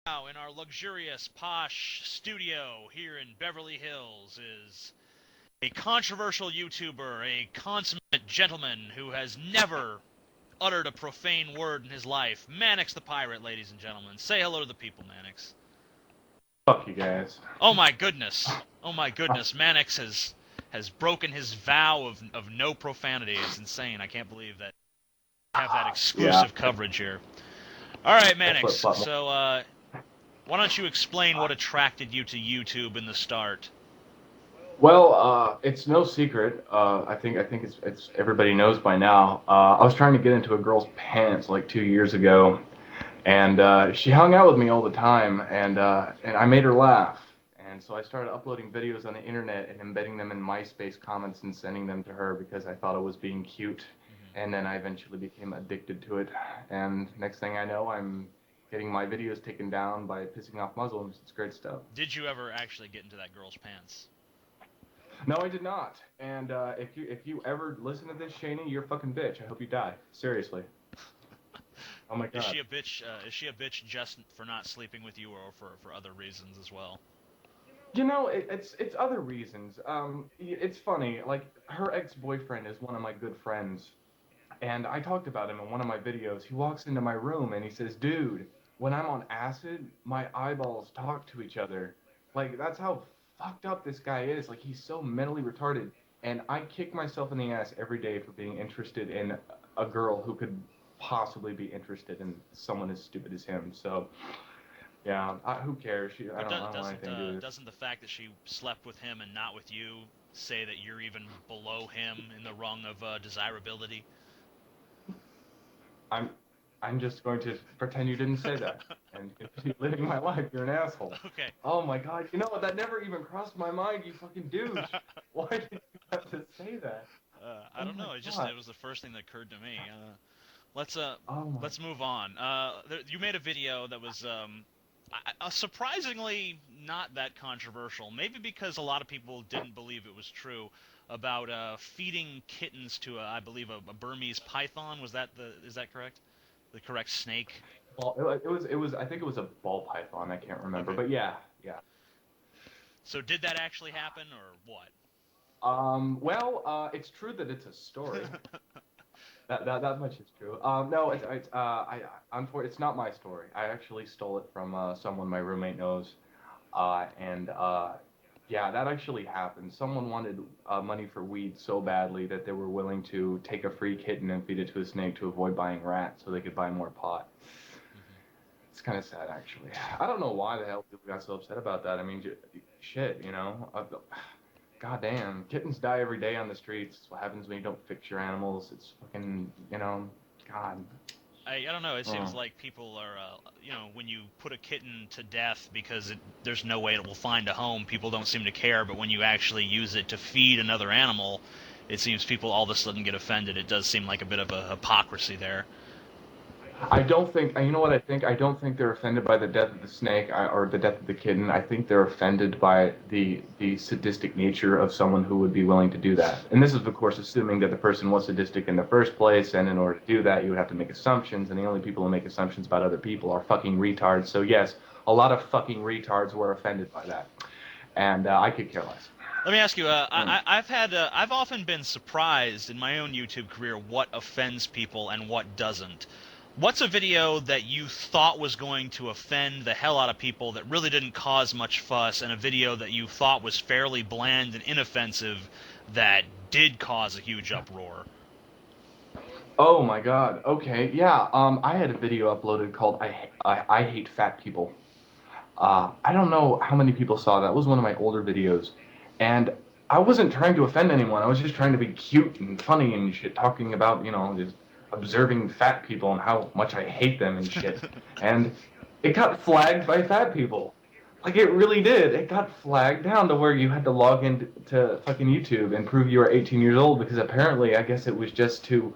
Now, in our luxurious, posh studio here in Beverly Hills is a controversial YouTuber, a consummate gentleman who has never uttered a profane word in his life. Mannix the Pirate, ladies and gentlemen. Say hello to the people, Mannix. Fuck you guys. Oh my goodness. Oh my goodness. Mannix has broken his vow of no profanity. It's insane. I can't believe that we have that Yeah, exclusive coverage here. All right, I flip Mannix. flop. So, why don't you explain what attracted you to YouTube in the start? Well, it's no secret. I think it's everybody knows by now. I was trying to get into a girl's pants like 2 years ago, and she hung out with me all the time, and I made her laugh. And so I started uploading videos on the internet and embedding them in MySpace comments and sending them to her because I thought it was being cute. Hmm. And then I eventually became addicted to it. And next thing I know, I'm getting my videos taken down by pissing off Muslims. It's great stuff. Did you ever actually get into that girl's pants? No, I did not. And if you ever listen to this, Shaney, you're a fucking bitch. I hope you die. Seriously. Oh my Is god. she a bitch? Is she a bitch just for not sleeping with you, or for other reasons as well? It's other reasons. It's funny. Like her ex-boyfriend is one of my good friends, and I talked about him in one of my videos. He walks into my room and he says, "Dude, when I'm on acid, my eyeballs talk to each other." Like that's how fucked up this guy is. Like he's so mentally retarded. And I kick myself in the ass every day for being interested in a girl who could possibly be interested in someone as stupid as him. So yeah, who cares? I But don't. I don't want anything to do with it. doesn't the fact that she slept with him and not with you say that you're even below him in the rung of desirability? I'm I'm just going to pretend you didn't say that and continue living my life. You're an asshole. Okay. Oh my god, you know what? That never even crossed my mind, you fucking douche. Why did you have to say that? I Oh don't my know. god. It was the first thing that occurred to me. Oh my. Let's move on. You made a video that was surprisingly not that controversial. Maybe because a lot of people didn't believe it was true about feeding kittens to I believe a Burmese python. Is that correct? The correct snake. It was I think it was a ball python. I can't remember, Okay. but yeah, yeah. So did that actually happen or what? Well, it's true that it's a story. That much is true. No, it's not my story. I actually stole it from someone my roommate knows, and yeah, that actually happened. Someone wanted money for weed so badly that they were willing to take a free kitten and feed it to a snake to avoid buying rats so they could buy more pot. Hmm. It's kind of sad, actually. I don't know why the hell people got so upset about that. I mean, shit, goddamn, kittens die every day on the streets. It's what happens when you don't fix your animals. It's fucking, God. I don't know. It seems Oh. like people are, when you put a kitten to death because there's no way it will find a home, people don't seem to care. But when you actually use it to feed another animal, it seems people all of a sudden get offended. It does seem like a bit of a hypocrisy there. I don't think, you know what I think? I don't think they're offended by the death of the snake or the death of the kitten. I think they're offended by the sadistic nature of someone who would be willing to do that. And this is, of course, assuming that the person was sadistic in the first place. And in order to do that, you would have to make assumptions. And the only people who make assumptions about other people are fucking retards. So, yes, a lot of fucking retards were offended by that. And I could care less. Let me ask you. Mm. I've often been surprised in my own YouTube career what offends people and what doesn't. What's a video that you thought was going to offend the hell out of people that really didn't cause much fuss, and a video that you thought was fairly bland and inoffensive that did cause a huge uproar? Oh my God. Okay. Yeah. I had a video uploaded called I hate fat people. I don't know how many people saw that. It was one of my older videos. And I wasn't trying to offend anyone. I was just trying to be cute and funny and shit, talking about, just observing fat people and how much I hate them and shit. And it got flagged by fat people. Like it really did. It got flagged down to where you had to log into fucking YouTube and prove you were 18 years old because apparently I guess it was just too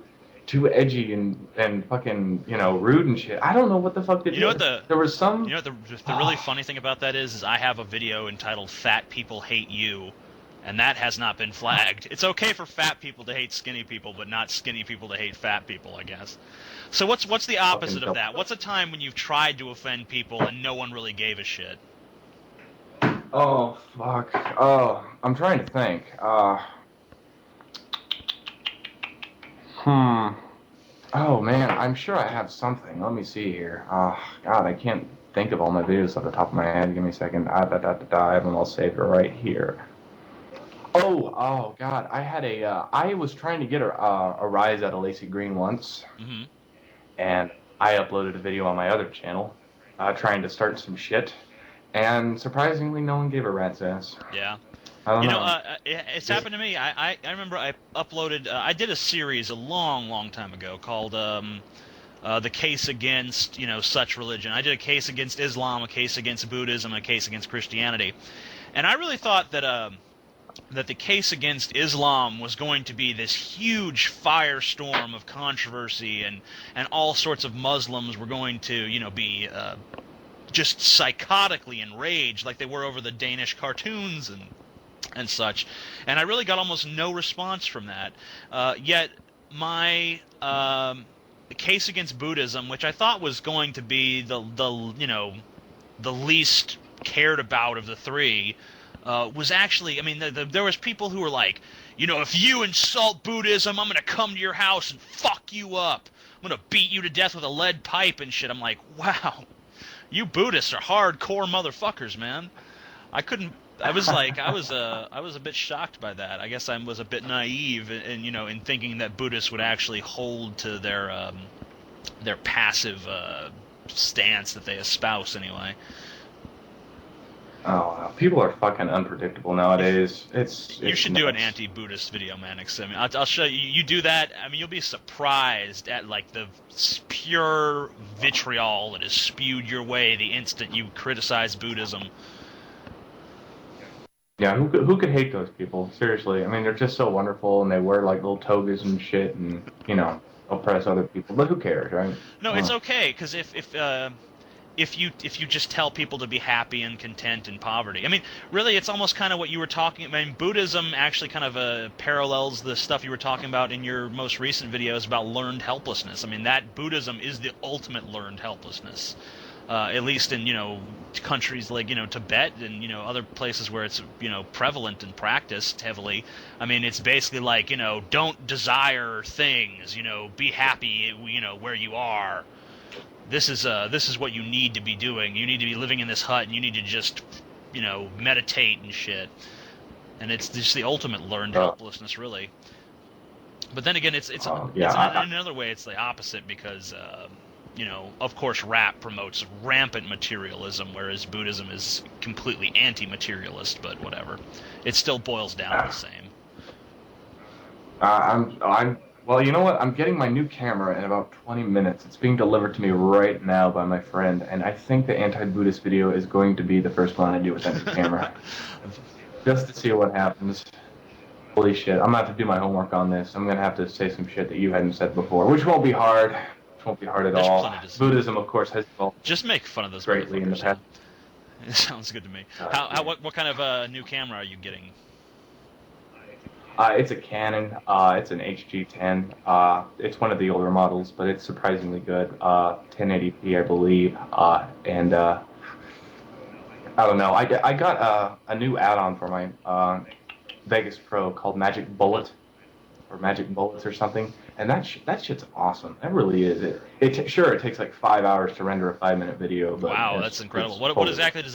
edgy and fucking, rude and shit. I don't know what the fuck to You know what do. the There was you some know what the really funny thing about that is I have a video entitled "Fat People Hate You," and that has not been flagged. It's okay for fat people to hate skinny people, but not skinny people to hate fat people, I guess. So what's the Fucking opposite of dope. that? What's a time when you've tried to offend people and no one really gave a shit? Oh fuck. Oh, I'm trying to think. Hmm. Oh man, I'm sure I have something. Let me see here. Oh God, I can't think of all my videos off the top of my head. Give me a second. I have them all saved right here. Oh God, I had I was trying to get a rise out of Lacey Green once, Hmm. and I uploaded a video on my other channel, trying to start some shit, and surprisingly, no one gave a rat's ass. Yeah. I don't You know, know. it's Just happened to me. I remember I uploaded. I did a series a long, long time ago called "The Case Against Such Religion." I did a case against Islam, a case against Buddhism, a case against Christianity, and I really thought that the case against Islam was going to be this huge firestorm of controversy, and all sorts of Muslims were going to be just psychotically enraged like they were over the Danish cartoons and such. And I really got almost no response from that. Yet my case against Buddhism, which I thought was going to be the least cared about of the three, was actually, I mean, there was people who were like, if you insult Buddhism, I'm gonna come to your house and fuck you up. I'm gonna beat you to death with a lead pipe and shit. I'm like, wow, you Buddhists are hardcore motherfuckers, man. I couldn't. I was like, I was a bit shocked by that. I guess I was a bit naive, in thinking that Buddhists would actually hold to their passive stance that they espouse anyway. oh, people are fucking unpredictable nowadays. You It's should do an nuts. anti-Buddhist video, Mannix. I mean, I'll show you. You do that. I mean, you'll be surprised at like the pure vitriol that is spewed your way the instant you criticize Buddhism. Yeah, who could hate those people? Seriously, I mean, they're just so wonderful, and they wear like little togas and shit, and oppress other people. But who cares, right? No, it's Oh. okay because if you just tell people to be happy and content in poverty. I mean, really, it's almost kind of what you were talking about. I mean, Buddhism actually kind of parallels the stuff you were talking about in your most recent videos about learned helplessness. I mean, that Buddhism is the ultimate learned helplessness. At least in countries like Tibet and other places where it's prevalent and practiced heavily. I mean, it's basically like don't desire things. Be happy. Where you are. This is what you need to be doing. You need to be living in this hut, and you need to just meditate and shit. And it's just the ultimate learned Uh, helplessness, really. But then again, yeah, it's in another way it's the opposite because of course, rap promotes rampant materialism, whereas Buddhism is completely anti-materialist. But whatever, it still boils down to the same. I'm. Well, you know what? I'm getting my new camera in about 20 minutes. It's being delivered to me right now by my friend, and I think the anti-Buddhist video is going to be the first one I do with that new camera, just to see what happens. Holy shit! I'm gonna have to do my homework on this. I'm gonna have to say some shit that you hadn't said before, which won't be hard. Which won't be hard at There's all. plenty to say. Buddhism, of course, has evolved Just make fun of those greatly in the motherfuckers. past. It sounds good to me. Yeah. What kind of new camera are you getting? It's a Canon. It's an HG10. It's one of the older models, but it's surprisingly good. 1080p, I believe. And I don't know. I got a new add-on for my Vegas Pro called Magic Bullet or Magic Bullets or something, and that shit's awesome. That really is. Sure, it takes like 5 hours to render a 5-minute video, but Wow, that's incredible. it's What totally exactly does